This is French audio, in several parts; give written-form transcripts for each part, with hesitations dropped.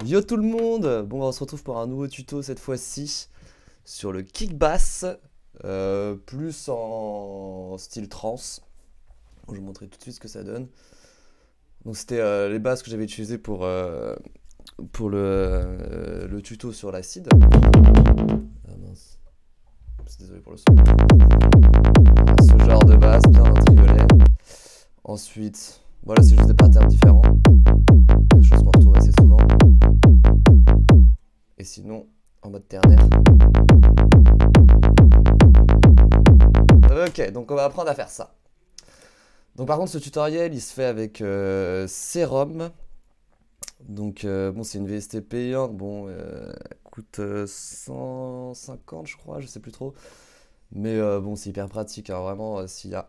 Yo tout le monde! Bon, on se retrouve pour un nouveau tuto cette fois-ci sur le kick bass, plus en style trance. Je vais vous montrer tout de suite ce que ça donne. Donc c'était les basses que j'avais utilisées pour le tuto sur l'acide. Ah mince, désolé pour le son. Voilà, ce genre de basse, bien un triolet. Ensuite, voilà, c'est juste des patterns différents. Des choses qu'on retrouve assez souvent. Et sinon, en mode ternaire. Ok, donc on va apprendre à faire ça. Donc par contre, ce tutoriel, il se fait avec Serum. Donc bon, c'est une VST payante. Bon, elle coûte 150, je crois, je sais plus trop. Mais bon, c'est hyper pratique, hein, vraiment. S'il y a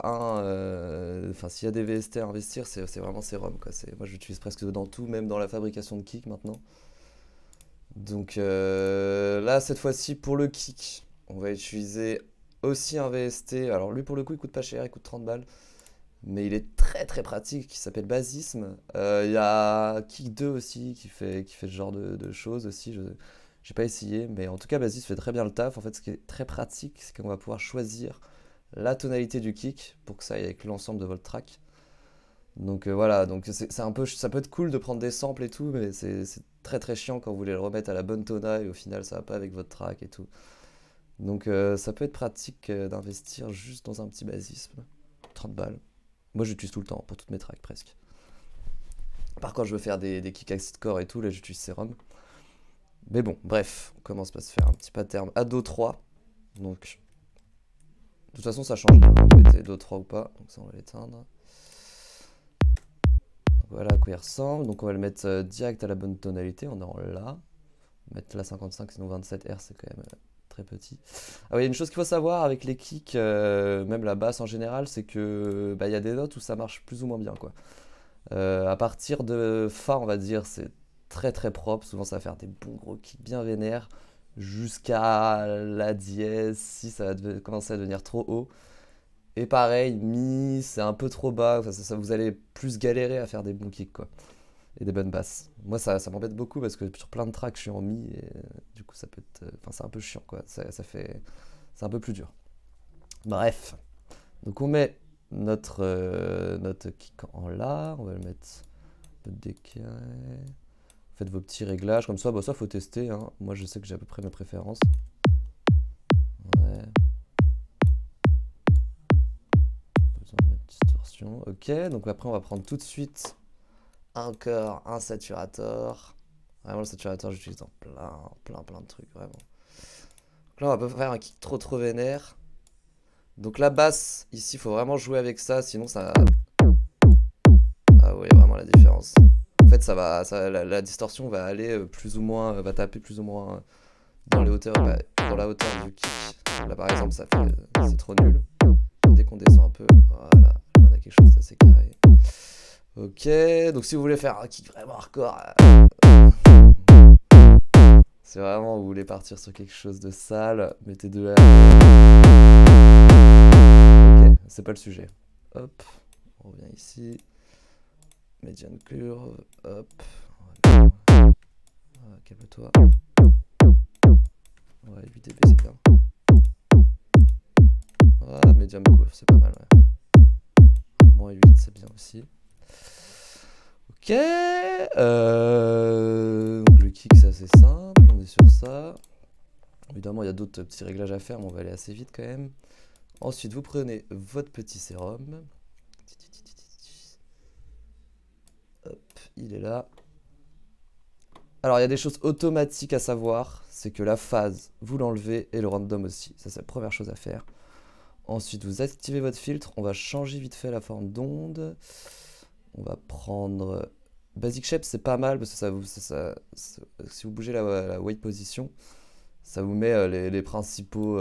s'il y a des VST à investir, c'est vraiment Serum, quoi. Moi, j'utilise presque dans tout, même dans la fabrication de kick maintenant. Donc là, cette fois-ci, pour le kick, on va utiliser aussi un VST. Alors lui, pour le coup, il coûte pas cher, il coûte 30 balles. Mais il est très très pratique, il s'appelle Basisme. Il y a Kick 2 aussi qui fait ce genre de choses aussi. J'ai pas essayé, mais en tout cas, Basisme fait très bien le taf. En fait, ce qui est très pratique, c'est qu'on va pouvoir choisir la tonalité du kick pour que ça aille avec l'ensemble de votre track. Donc voilà, donc c'est un peu, ça peut être cool de prendre des samples et tout, mais c'est très très chiant quand vous voulez le remettre à la bonne tona et au final ça va pas avec votre track et tout. Donc ça peut être pratique d'investir juste dans un petit basisme. 30 balles. Moi j'utilise tout le temps pour toutes mes tracks presque. Par contre je veux faire des kick acid core et tout, là j'utilise Serum. Mais bon, bref, on commence par se faire un petit pattern à Do 3. Donc de toute façon ça change rien, vous mettez Do 3 ou pas, donc ça on va l'éteindre. Voilà à quoi il ressemble. Donc on va le mettre direct à la bonne tonalité. On est en La. Mettre la 55, sinon 27 R c'est quand même très petit. Ah oui, il y a une chose qu'il faut savoir avec les kicks, même la basse en général, c'est que bah, y a des notes où ça marche plus ou moins bien, quoi. À partir de Fa, on va dire, c'est très très propre. Souvent ça va faire des bons gros kicks bien vénères. Jusqu'à La dièse, si ça va commencer à devenir trop haut. Et pareil, Mi, c'est un peu trop bas, enfin, vous allez plus galérer à faire des bons kicks, quoi. Et des bonnes basses. Moi, ça m'embête beaucoup parce que sur plein de tracks, je suis en Mi, et du coup, ça peut être. Enfin, c'est un peu chiant, quoi. C'est un peu plus dur. Bref. Donc, on met notre kick en La, on va le mettre un peu de décalé. Faites vos petits réglages, comme ça, bah, ça, faut tester, hein. Moi, je sais que j'ai à peu près mes préférences. Ouais. Besoin de mettre distorsion. Ok, donc après, on va prendre tout de suite encore un saturator. Vraiment, le saturator, j'utilise dans plein de trucs, vraiment. Donc là, on va pas faire un kick trop vénère. Donc la basse, ici, il faut vraiment jouer avec ça, sinon ça... Ah oui, vraiment la différence. En fait, la distorsion va aller plus ou moins, va taper plus ou moins dans les hauteurs, dans la hauteur du kick. Là, par exemple, c'est trop nul. Dès qu'on descend un peu, voilà, là, on a quelque chose d'assez carré. Ok, donc si vous voulez faire un kick vraiment hardcore, c'est vraiment vous voulez partir sur quelque chose de sale, mettez 2 R. Ok, c'est pas le sujet. Hop, on revient ici. Median curve, hop. Calme-toi. Ouais, 8 dB c'est bien. Voilà, medium curve, c'est pas mal, ouais. Moins 8 c'est bien aussi. Ok, donc le kick c'est assez simple, on est sur ça. Évidemment il y a d'autres petits réglages à faire, mais on va aller assez vite quand même. Ensuite vous prenez votre petit sérum. Hop, il est là. Alors il y a des choses automatiques à savoir, c'est que la phase vous l'enlevez et le random aussi, ça c'est la première chose à faire. Ensuite vous activez votre filtre, on va changer vite fait la forme d'onde. On va prendre Basic Shape, c'est pas mal parce que si vous bougez la weight position, ça vous met les principaux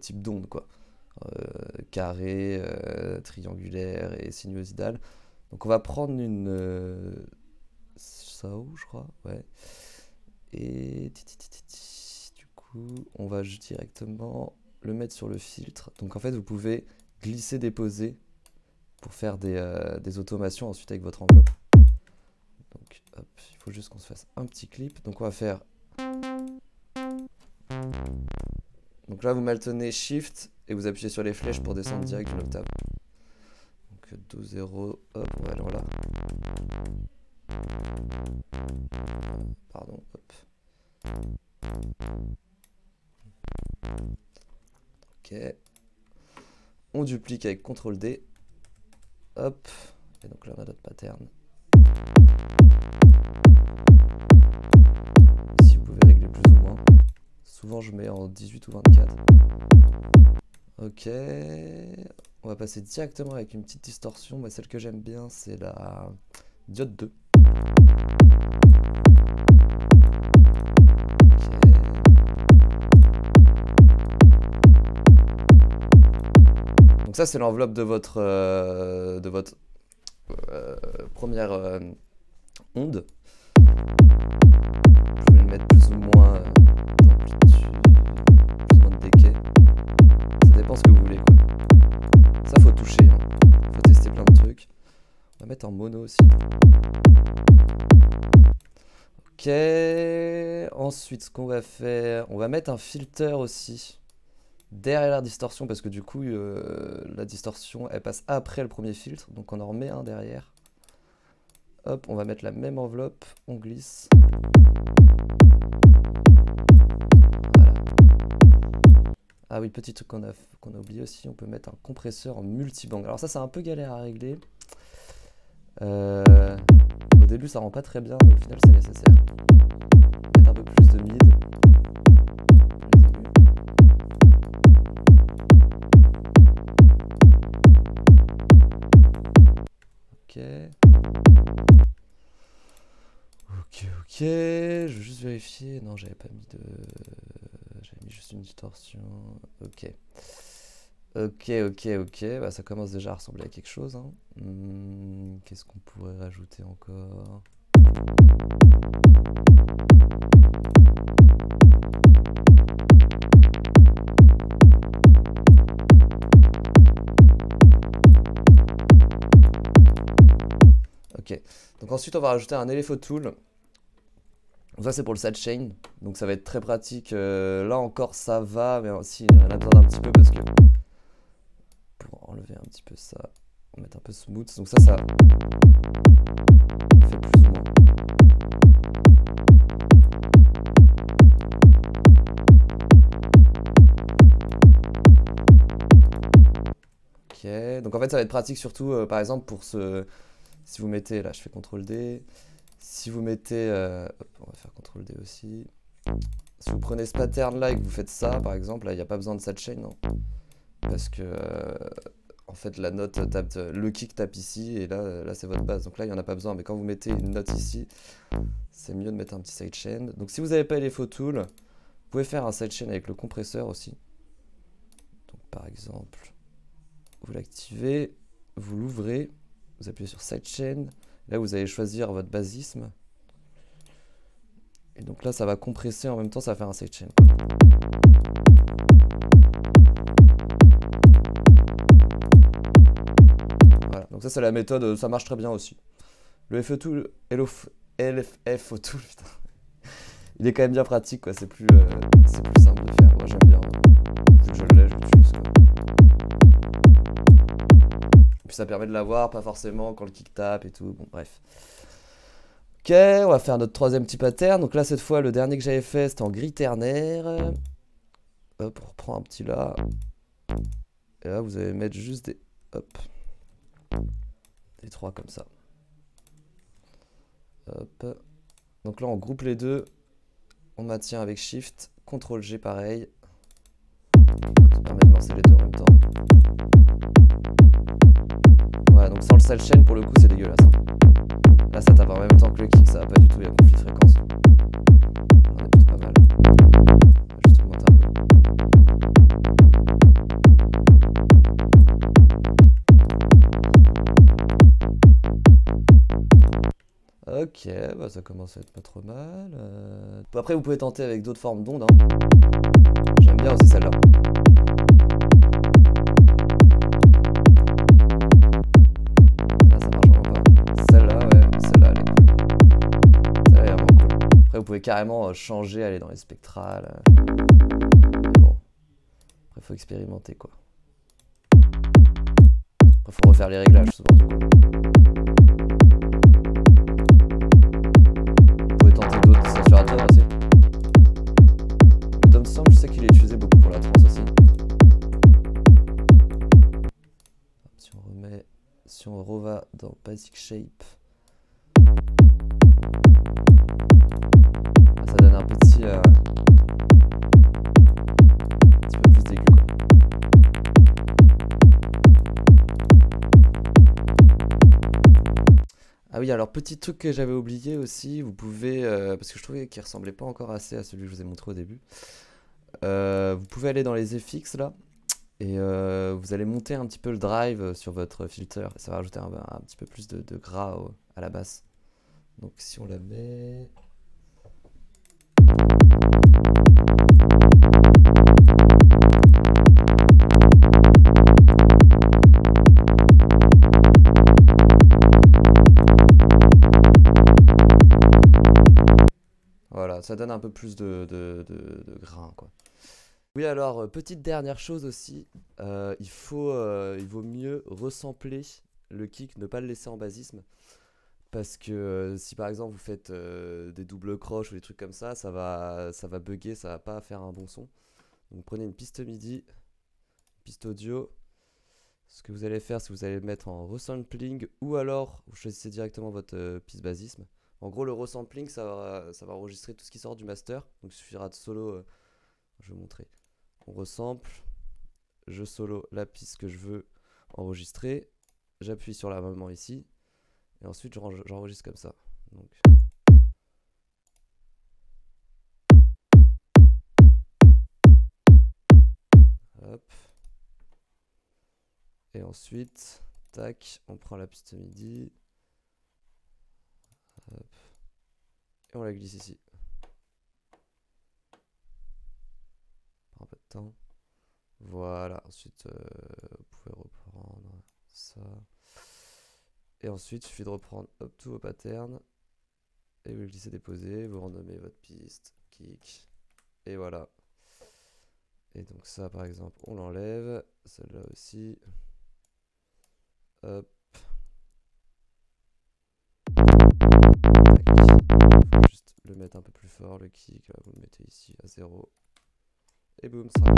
types d'ondes, quoi. Carré, triangulaire et sinusoïdal. Donc on va prendre une Sao, je crois, ouais. Et du coup, on va directement le mettre sur le filtre. Donc en fait, vous pouvez glisser, déposer pour faire des automations ensuite avec votre enveloppe. Donc Hop, il faut juste qu'on se fasse un petit clip. Donc on va faire... Donc là, vous maintenez Shift et vous appuyez sur les flèches pour descendre direct d'une octave. Donc Do 0, hop, on va aller en là. Pardon, hop. Ok. On duplique avec CTRL D. Hop. Et donc là, on a notre pattern. Ici, vous pouvez régler plus ou moins. Souvent, je mets en 18 ou 24. Ok. On va passer directement avec une petite distorsion. Moi, celle que j'aime bien, c'est la diode 2. Donc ça, c'est l'enveloppe de votre première onde. Je vais le mettre plus ou moins d'amplitude, plus ou moins de decay. Ça dépend ce que vous voulez, quoi. Ça, faut toucher, hein. Faut tester plein de trucs. On va mettre en mono aussi. Ok. Ensuite, ce qu'on va faire, on va mettre un filter aussi derrière la distorsion, parce que du coup, la distorsion, elle passe après le premier filtre. Donc on en remet un derrière. Hop, on va mettre la même enveloppe, on glisse. Voilà. Ah oui, petit truc qu'on a oublié aussi, on peut mettre un compresseur en multiband. Alors ça, c'est un peu galère à régler. Au début, ça rend pas très bien, mais au final, c'est nécessaire. Mettre un peu plus de mid. Ok. Ok, je veux juste vérifier. Non, j'avais pas mis de... J'avais mis juste une distorsion. Ok. Ok. Bah, ça commence déjà à ressembler à quelque chose, hein. Qu'est-ce qu'on pourrait rajouter encore? Ok. Donc ensuite, on va rajouter un LFO Tool. Donc ça, c'est pour le sidechain. Donc ça va être très pratique. Là encore, ça va. Mais aussi, il y en a besoin d'un petit peu parce que... Pour enlever un petit peu ça, on va mettre un peu smooth. Donc ça fait plus ou moins. Ok. Donc en fait, ça va être pratique surtout, par exemple, pour ce... Si vous mettez... Là, je fais CTRL D. Si vous mettez... hop, on va faire CTRL D aussi. Si vous prenez ce pattern là et que vous faites ça, par exemple, là, il n'y a pas besoin de sidechain, non? Parce que, en fait, la note tape, le kick tape ici, et là c'est votre base. Donc là, il n'y en a pas besoin. Mais quand vous mettez une note ici, c'est mieux de mettre un petit sidechain. Donc si vous n'avez pas les LFO Tool, vous pouvez faire un sidechain avec le compresseur aussi. Donc par exemple, vous l'activez, vous l'ouvrez, vous appuyez sur sidechain. Là, vous allez choisir votre basisme. Et donc là, ça va compresser en même temps, ça va faire un sidechain. Voilà, donc ça, c'est la méthode, ça marche très bien aussi. Le FO Tool, LFO Tool, putain. Il est quand même bien pratique, quoi. C'est plus simple de faire. Moi, j'aime bien. Vu que je l'ai, je l'utilise, quoi. Puis ça permet de l'avoir, pas forcément quand le kick tape et tout. Bon, bref. Ok, on va faire notre troisième petit pattern. Donc là, cette fois, le dernier que j'avais fait, c'était en gris ternaire. Hop, on reprend un petit là. Et là, vous allez mettre juste des... Hop. Des trois comme ça. Hop. Donc là, on groupe les deux. On maintient avec Shift. CTRL G, pareil. Ça permet de lancer les deux en même temps. Voilà, donc sans le sidechain, pour le coup, c'est dégueulasse, hein. Là, ça tape en même temps que le kick, ça va pas du tout, il y a conflit de fréquence. On est plutôt pas mal. On va juste augmenter un peu. Ok, bah ça commence à être pas trop mal. Après, vous pouvez tenter avec d'autres formes d'ondes, hein. J'aime bien aussi celle-là. Là, ça marche vraiment pas. Celle-là, ouais, celle-là, elle est cool. vous pouvez carrément changer, aller dans les spectrales. Mais bon, après, faut expérimenter, quoi. Après, faut refaire les réglages, souvent, du coup. Vous pouvez tenter d'autres saturateurs aussi. Le Tom Sam, je sais qu'il est utilisé beaucoup pour la trance aussi. Si on reva dans Basic Shape, ça donne un petit peu plus d'aigu, quoi. Ah oui, alors petit truc que j'avais oublié aussi, vous pouvez, parce que je trouvais qu'il ressemblait pas encore assez à celui que je vous ai montré au début, vous pouvez aller dans les FX là, et vous allez monter un petit peu le drive sur votre filter, ça va rajouter un petit peu plus de gras à la basse. Donc si on la met... Voilà, ça donne un peu plus de grain, quoi. Oui, alors, petite dernière chose aussi, il vaut mieux resampler le kick, ne pas le laisser en basisme. Parce que si par exemple vous faites des doubles croches ou des trucs comme ça va bugger, ça va pas faire un bon son. Donc prenez une piste MIDI, piste audio. Ce que vous allez faire, c'est que vous allez le mettre en resampling ou alors vous choisissez directement votre piste basisme. En gros, le resampling, ça va enregistrer tout ce qui sort du master. Donc il suffira de solo, je vais vous montrer. On resample, je solo la piste que je veux enregistrer, j'appuie sur la maman ici, et ensuite j'enregistre comme ça. Donc. Hop. Et ensuite, tac, on prend la piste MIDI. Hop. Et on la glisse ici. Prend un peu de temps. Voilà, ensuite vous pouvez reprendre ça. Et ensuite, il suffit de reprendre tous vos patterns. Et vous glissez, déposer, vous renommez votre piste, kick. Et voilà. Et donc ça par exemple, on l'enlève. Celle-là aussi. Hop. Il faut juste le mettre un peu plus fort, le kick. Là, vous le mettez ici à 0. Et boum, ça va.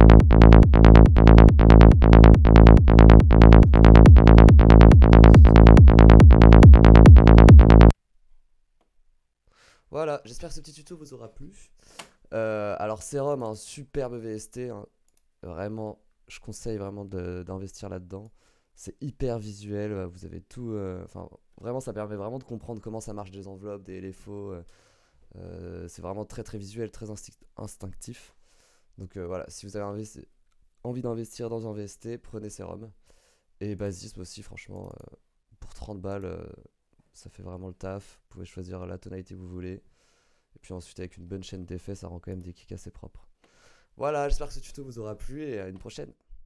Voilà, j'espère que ce petit tuto vous aura plu. Alors Serum, un superbe VST, hein. Vraiment, je conseille vraiment d'investir là-dedans. C'est hyper visuel, vous avez tout. Enfin, vraiment, ça permet vraiment de comprendre comment ça marche des enveloppes, des LFO. C'est vraiment très très visuel, très instinctif. Donc voilà, si vous avez envie d'investir dans un VST, prenez Serum. Et Basisme aussi, franchement, pour 30 balles, ça fait vraiment le taf. Vous pouvez choisir la tonalité que vous voulez. Et puis ensuite, avec une bonne chaîne d'effets, ça rend quand même des kicks assez propres. Voilà, j'espère que ce tuto vous aura plu et à une prochaine.